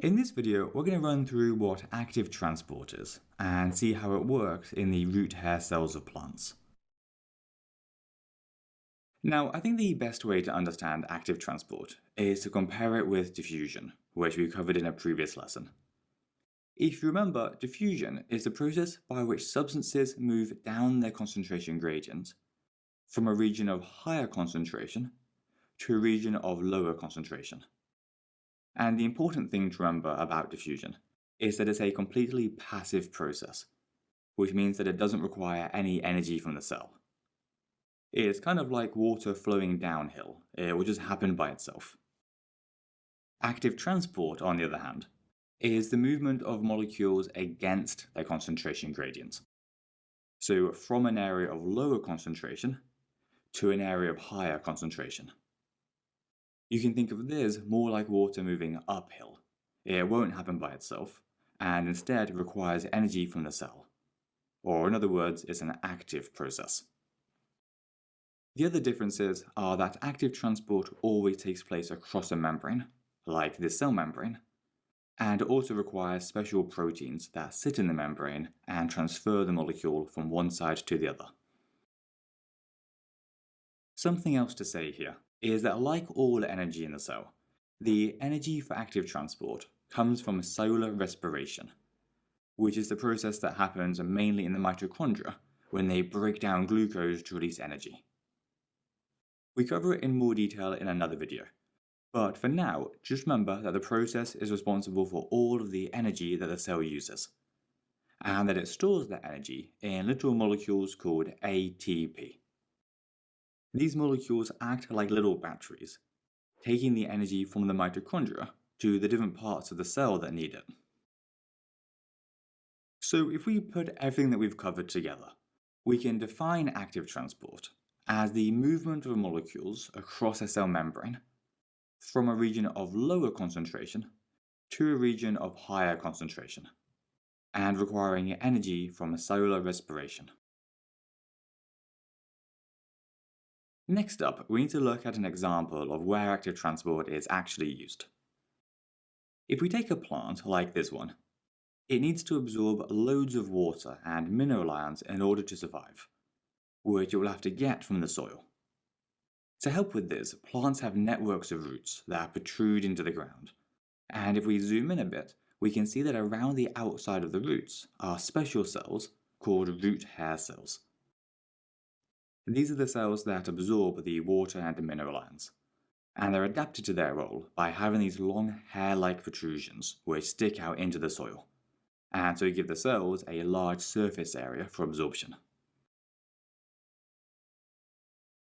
In this video, we're going to run through what active transport is and see how it works in the root hair cells of plants. Now, I think the best way to understand active transport is to compare it with diffusion, which we covered in a previous lesson. If you remember, diffusion is the process by which substances move down their concentration gradient from a region of higher concentration to a region of lower concentration. And the important thing to remember about diffusion is that it's a completely passive process, which means that it doesn't require any energy from the cell. It's kind of like water flowing downhill, it will just happen by itself. Active transport, on the other hand, is the movement of molecules against their concentration gradient. So from an area of lower concentration to an area of higher concentration. You can think of this more like water moving uphill. It won't happen by itself, and instead requires energy from the cell. Or in other words, it's an active process. The other differences are that active transport always takes place across a membrane, like this cell membrane, and it also requires special proteins that sit in the membrane and transfer the molecule from one side to the other. Something else to say here is that like all energy in the cell, the energy for active transport comes from cellular respiration, which is the process that happens mainly in the mitochondria when they break down glucose to release energy. We cover it in more detail in another video, but for now, just remember that the process is responsible for all of the energy that the cell uses, and that it stores that energy in little molecules called ATP. These molecules act like little batteries, taking the energy from the mitochondria to the different parts of the cell that need it. So if we put everything that we've covered together, we can define active transport as the movement of molecules across a cell membrane from a region of lower concentration to a region of higher concentration, and requiring energy from cellular respiration. Next up, we need to look at an example of where active transport is actually used. If we take a plant like this one, it needs to absorb loads of water and mineral ions in order to survive, which it will have to get from the soil. To help with this, plants have networks of roots that protrude into the ground, and if we zoom in a bit, we can see that around the outside of the roots are special cells called root hair cells. These are the cells that absorb the water and the mineral ions, and they're adapted to their role by having these long hair-like protrusions which stick out into the soil, and so give the cells a large surface area for absorption.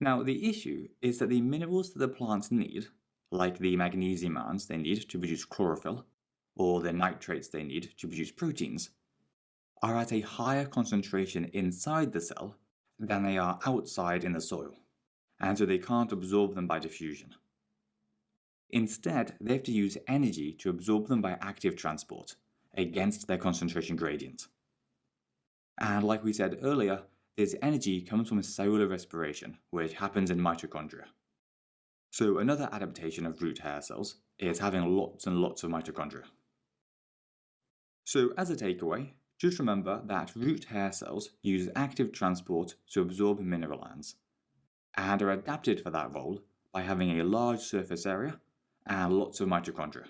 Now, the issue is that the minerals that the plants need, like the magnesium ions they need to produce chlorophyll, or the nitrates they need to produce proteins, are at a higher concentration inside the cell than they are outside in the soil, and so they can't absorb them by diffusion. Instead, they have to use energy to absorb them by active transport against their concentration gradient. And like we said earlier, this energy comes from cellular respiration, which happens in mitochondria. So another adaptation of root hair cells is having lots and lots of mitochondria. So as a takeaway, just remember that root hair cells use active transport to absorb mineral ions, and are adapted for that role by having a large surface area and lots of mitochondria.